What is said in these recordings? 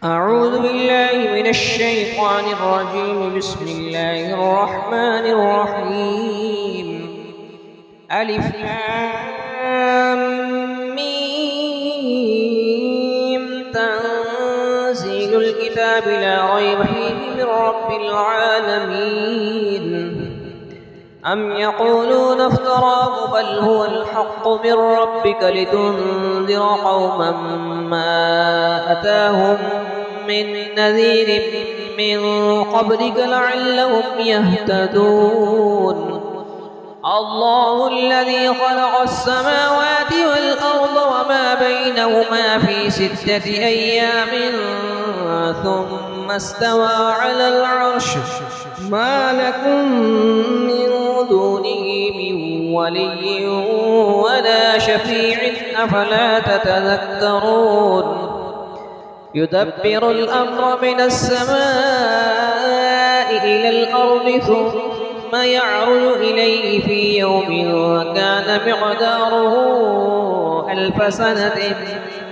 أعوذ بالله من الشيطان الرجيم. بسم الله الرحمن الرحيم. ألف لام ميم. تنزيل الكتاب لا ريب فيه من رب العالمين. أم يقولون افتراه بل هو الحق من ربك لتنذر قوما ما أتاهم من نذير من قبلك لعلهم يهتدون. الله الذي خلق السماوات والأرض وما بينهما في 6 أيام ثم استوى على العرش. ما لكم من دونه من ولي ولا شفيع أفلا تتذكرون. يدبر الأمر من السماء إلى الأرض ثم يعرج إليه في يوم كان مقداره 1000 سنة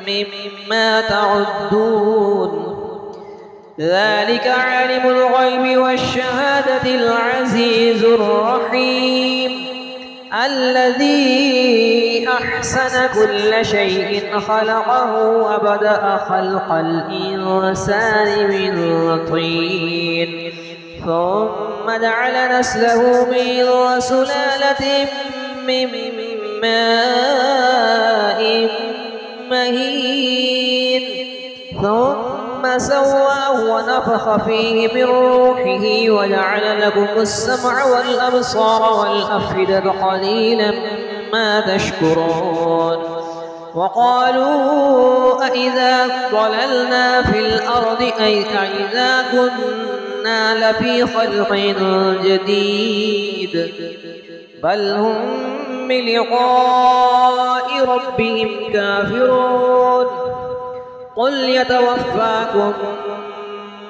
مما تعدون. ذلك عالم الغيب والشهادة العزيز الرحيم الذي أحسن كل شيء خلقه وبدأ خلق الإنسان من طين ثم جعل نسله من سلالة من ماء مهين ثم سواه ونفخ فيه من روحه وجعل لكم السمع والأبصار والأفئدة قليلا ما تشكرون. وقالوا أإذا ضللنا في الأرض أإذا كنا لفي خلق جديد بل هم بلقاء ربهم كافرون. قل يتوفاكم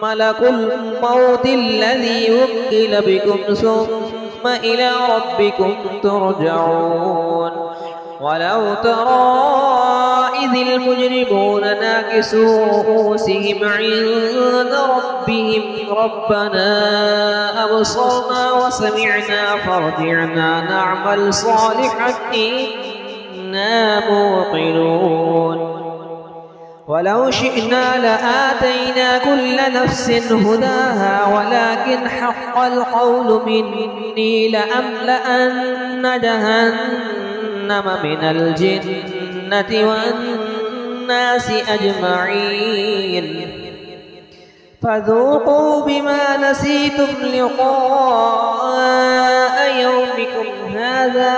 ملك الموت الذي وكل بكم ثم إلى ربكم ترجعون. ولو ترى إذ المجرمون ناكسوا رؤوسهم عند ربهم ربنا أبصرنا وسمعنا فارجعنا نعمل صالحا إنا موقنون. ولو شئنا لآتينا كل نفس هداها ولكن حق القول مني لأملأن جهنم من الجنة والناس أجمعين. فذوقوا بما نسيتم لقاء يومكم هذا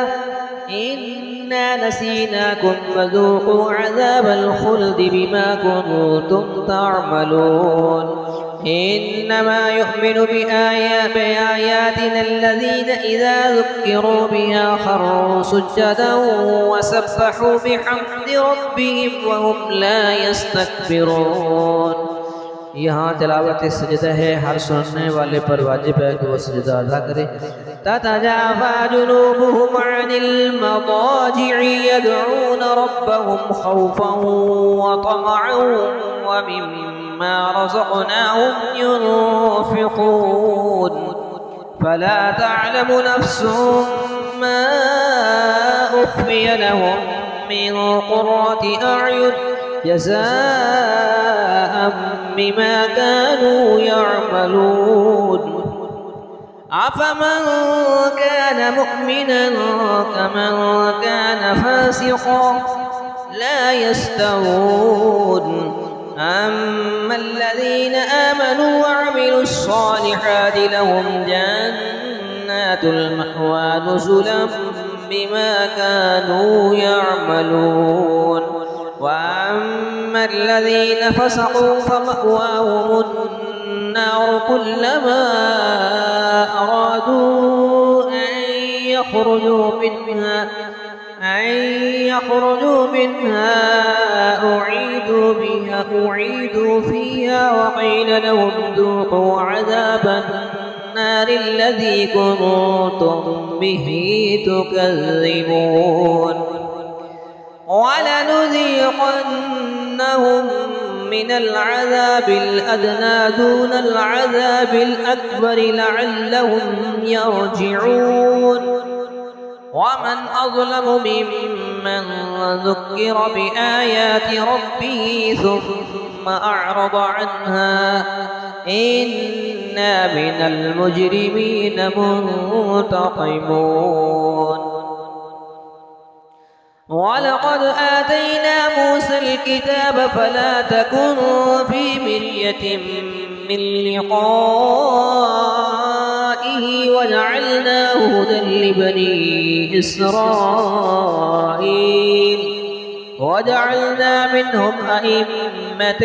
إنا نسيناكم فذوقوا عذاب الخلد بما كنتم تعملون. إنما يؤمن بآياتنا الذين إذا ذكروا بها خروا سجدا وسبحوا بحمد ربهم وهم لا يستكبرون. यहाँ तिलावत सजदा है, हर सुनने वाले पर वाजिब है कि वो सजदा अदा करे। ततजाफा जुनूबुहुम अनिल मदाजि'i यद'ून रब्बहुम खौफन व तमअन व मिम्मा रज़क़नाहुम युनफ़िक़ून। फला तअलमु नफ्सुम मा उख़फ़िय लहुम मिन क़ुर्रति अ'युन جزاء بما كانوا يعملون. أفمن كان مؤمنا كمن كان فاسقا لا يستوون. أما الذين آمنوا وعملوا الصالحات لهم جنات المأوى نزلا بما كانوا يعملون. وأما الذين فسقوا فمأواهم النار كلما أرادوا أن يخرجوا منها أعيدوا فيها وقيل لهم ذوقوا عذاب النار الذي كنتم به تكذبون. ولنذيقنهم من العذاب الأدنى دون العذاب الأكبر لعلهم يرجعون ومن أظلم ممن ذكر بآيات ربه ثم أعرض عنها إنا من المجرمين منتقمون ولقد آتينا موسى الكتاب فلا تكن في مرية من لقائه وجعلناه هدى لبني إسرائيل وجعلنا منهم أئمة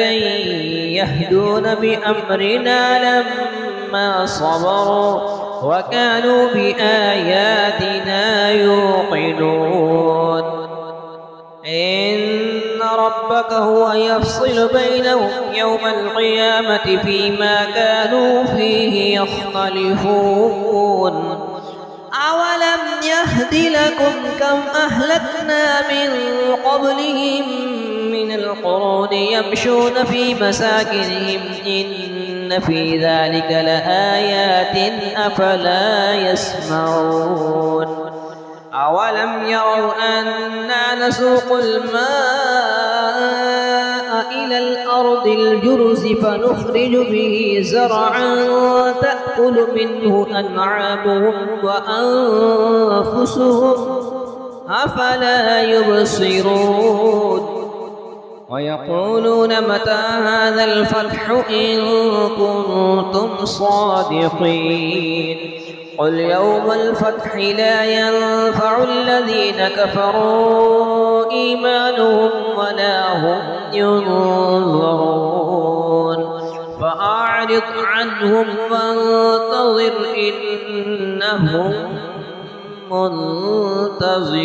يهدون بأمرنا لما صبروا وكانوا بآياتنا يوقنون إن ربك هو يفصل بينهم يوم القيامة فيما كانوا فيه يختلفون أولم يهد لكم كم أهلكنا من قبلهم من القرون يمشون في مساكنهم إن في ذلك لآيات أفلا يسمعون أولم يروا أنا نسوق الماء إلى الأرض الجرز فنخرج به زرعا تأكل منه أنعامهم وأنفسهم أفلا يبصرون ويقولون متى هذا الفتح إن كنتم صادقين قل يوم الفتح لا ينفع الذين كفروا إيمانهم ولا هم ينظرون فأعرض عنهم وانتظر إنهم منتظرون.